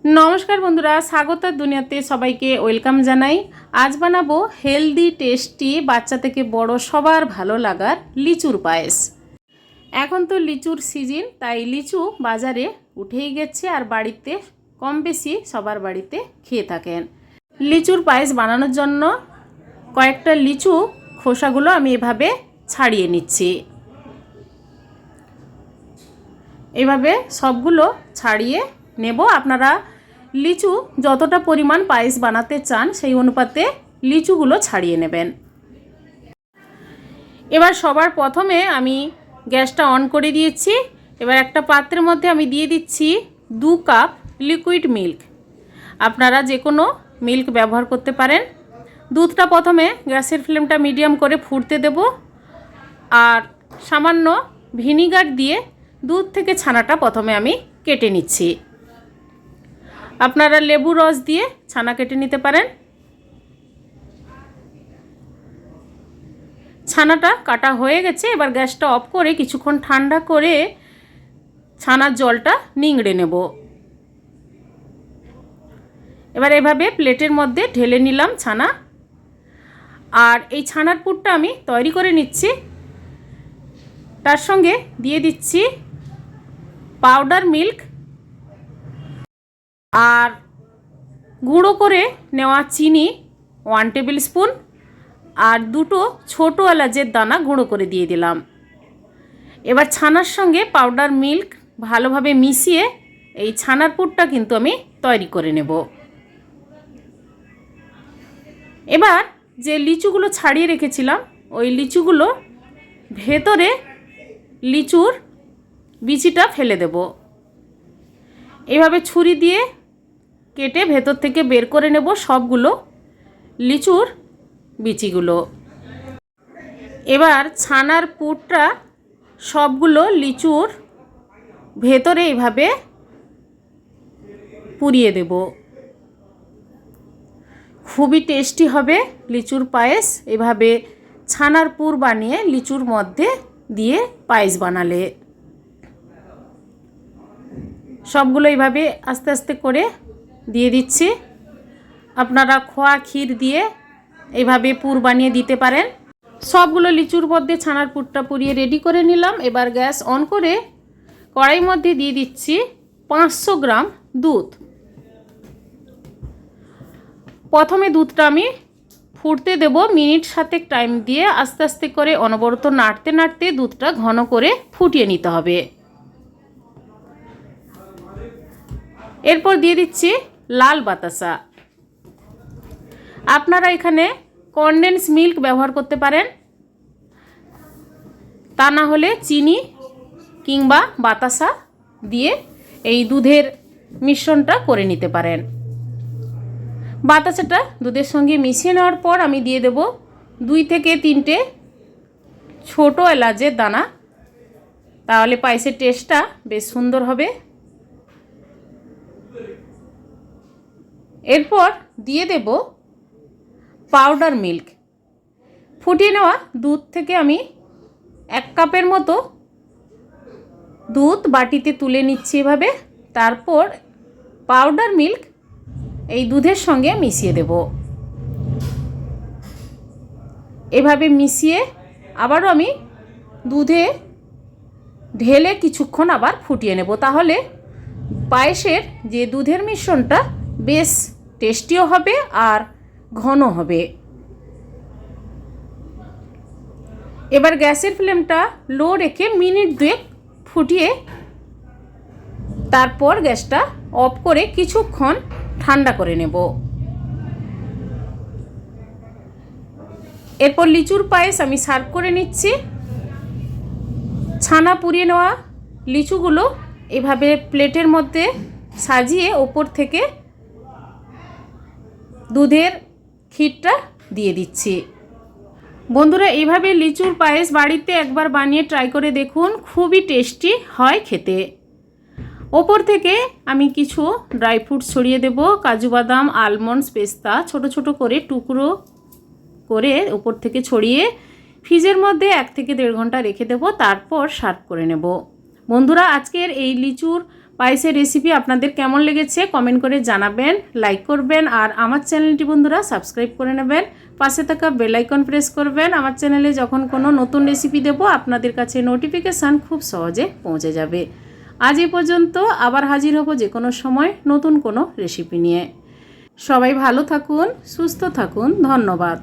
नमस्कार बंधुरा स्वागत दुनियाते सबाइके वेलकाम जानाई। आज बानाबो हेल्दी टेस्टी बाच्चा थेके बड़ो सबार भालो लागार लिचुर पायेस। एखन तो लिचुर सीजन ताई लिचु बाजारे उठेई गेछे और बाड़ीते कम बेशी सबार बाड़ीते खेये थाकेन। लिचुर पायेस बानानोर जन्य कयेकटा लिचु खोसागुलो आमि एभाবে ছাড়িয়ে নিচ্ছি। এভাবে সবগুলো ছাড়িয়ে নেব। আপনারা লিচু যতটা পরিমাণ পায়েস বানাতে চান সেই অনুপাতে লিচুগুলো ছাড়িয়ে নেবেন। এবার সবার প্রথমে আমি গ্যাসটা অন করে দিয়েছি। এবার একটা পাত্রের মধ্যে আমি দিয়ে দিচ্ছি 2 কাপ লিকুইড মিল্ক। আপনারা যে কোনো মিল্ক ব্যবহার করতে পারেন। দুধটা প্রথমে গ্যাসের ফ্লেমটা মিডিয়াম করে ফুটতে দেব আর সামান্য ভিনিগার দিয়ে दूध থেকে ছানাটা প্রথমে আমি কেটে নিচ্ছি। আপনারা লেবু রস দিয়ে ছানা কেটে নিতে পারেন। ছানাটা কাটা হয়ে গেছে। এবার গ্যাসটা অফ করে কিছুক্ষণ ঠান্ডা করে ছানার জলটা নিংড়ে নেব। এবার এভাবে প্লেটের মধ্যে ঢেলে নিলাম ছানা। আর এই ছানার পুরটা আমি তৈরি করে নিচ্ছি। তার সঙ্গে দিয়ে দিচ্ছি পাউডার মিল্ক আর গুঁড়ো করে নেওয়া চিনি 1 টেবিল স্পুন আর দুটো ছোটো এলাচের দানা গুঁড়ো করে দিয়ে দিলাম। এবার ছানার সঙ্গে পাউডার মিল্ক ভালোভাবে মিশিয়ে এই ছানার পুরটা কিন্তু আমি তৈরি করে নেব। এবার যে লিচুগুলো ছাড়িয়ে রেখেছিলাম ওই লিচুগুলো ভেতরে লিচুর বিচিটা ফেলে দেব। এভাবে ছুরি দিয়ে কেটে ভেতর থেকে বের করে নেব সবগুলো লিচুর বিচিগুলো। এবার ছানার পুরটা সবগুলো লিচুর ভেতরে এইভাবে পুরিয়ে দেব। খুবই টেস্টি হবে লিচুর পায়েস এভাবে ছানার পুর বানিয়ে লিচুর মধ্যে দিয়ে পায়েস বানালে। সবগুলো এইভাবে আস্তে আস্তে করে দিয়ে দিচ্ছি। আপনারা খোয়া ক্ষীর দিয়ে এইভাবে পুর বানিয়ে দিতে পারেন। সবগুলো লিচুর মধ্যে ছানার পুরটা পুরিয়ে রেডি করে নিলাম। এবার গ্যাস অন করে কড়াইয়ের মধ্যে দিয়ে দিচ্ছি 500 গ্রাম দুধ। প্রথমে দুধটা আমি ফুটতে দেব মিনিট 7 টাইম দিয়ে আস্তে আস্তে করে অনবরত নাড়তে নাড়তে দুধটা ঘন করে ফুটিয়ে নিতে হবে। এরপর দিয়ে দিচ্ছি লাল বাতাসা। আপনারা এখানে কনডেন্স মিল্ক ব্যবহার করতে পারেন, তা না হলে চিনি কিংবা বাতাসা দিয়ে এই দুধের মিশ্রণটা করে নিতে পারেন। বাতাসাটা দুধের সঙ্গে মিশিয়ে নেওয়ার পর আমি দিয়ে দেব 2 থেকে 3টে ছোটো এলাচের দানা। তাহলে পায়েসের টেস্টটা বেশ সুন্দর হবে। এরপর দিয়ে দেব পাউডার মিল্ক। ফুটিয়ে নেওয়া দুধ থেকে আমি 1 কাপের মতো দুধ বাটিতে তুলে নিচ্ছি এভাবে। তারপর পাউডার মিল্ক এই দুধের সঙ্গে মিশিয়ে দেব। এভাবে মিশিয়ে আবারও আমি দুধে ঢেলে কিছুক্ষণ আবার ফুটিয়ে নেব। তাহলে পায়েসের যে দুধের মিশ্রণটা বেশ টেস্টিও হবে আর ঘন হবে। এবার গ্যাসের ফ্লেমটা লো রেখে মিনিট 2 ফুটিয়ে তারপর গ্যাসটা অফ করে কিছুক্ষণ ঠান্ডা করে নেব। এরপর লিচুর পায়েস আমি সার্ভ করে নিচ্ছি। ছানা পুড়িয়ে নেওয়া লিচুগুলো এভাবে প্লেটের মধ্যে সাজিয়ে ওপর থেকে দুধের ক্ষীরটা দিয়ে দিচ্ছি। বন্ধুরা এইভাবে লিচুর পায়েস বাড়িতে একবার বানিয়ে ট্রাই করে দেখুন, খুবই টেস্টি হয় খেতে। ওপর থেকে আমি কিছু ড্রাই ফ্রুটস ছড়িয়ে দেব। কাজু বাদাম, আলমন্ডস, পেস্তা ছোট ছোট করে টুকরো করে ওপর থেকে ছড়িয়ে ফ্রিজের মধ্যে 1 থেকে 1.5 ঘন্টা রেখে দেব। তারপর সার্ভ করে নেব। বন্ধুরা আজকের এই লিচুর পায়েসের রেসিপি আপনাদের কেমন লেগেছে কমেন্ট করে জানাবেন, লাইক করবেন আর আমার চ্যানেলটি বন্ধুরা সাবস্ক্রাইব করে নেবেন। পাশে থাকা বেল আইকন প্রেস করবেন। আমার চ্যানেলে যখন কোনো নতুন রেসিপি দেব আপনাদের কাছে নোটিফিকেশান খুব সহজে পৌঁছে যাবে। আজ এই পর্যন্ত, আবার হাজির হব যে কোনো সময় নতুন কোনো রেসিপি নিয়ে। সবাই ভালো থাকুন, সুস্থ থাকুন, ধন্যবাদ।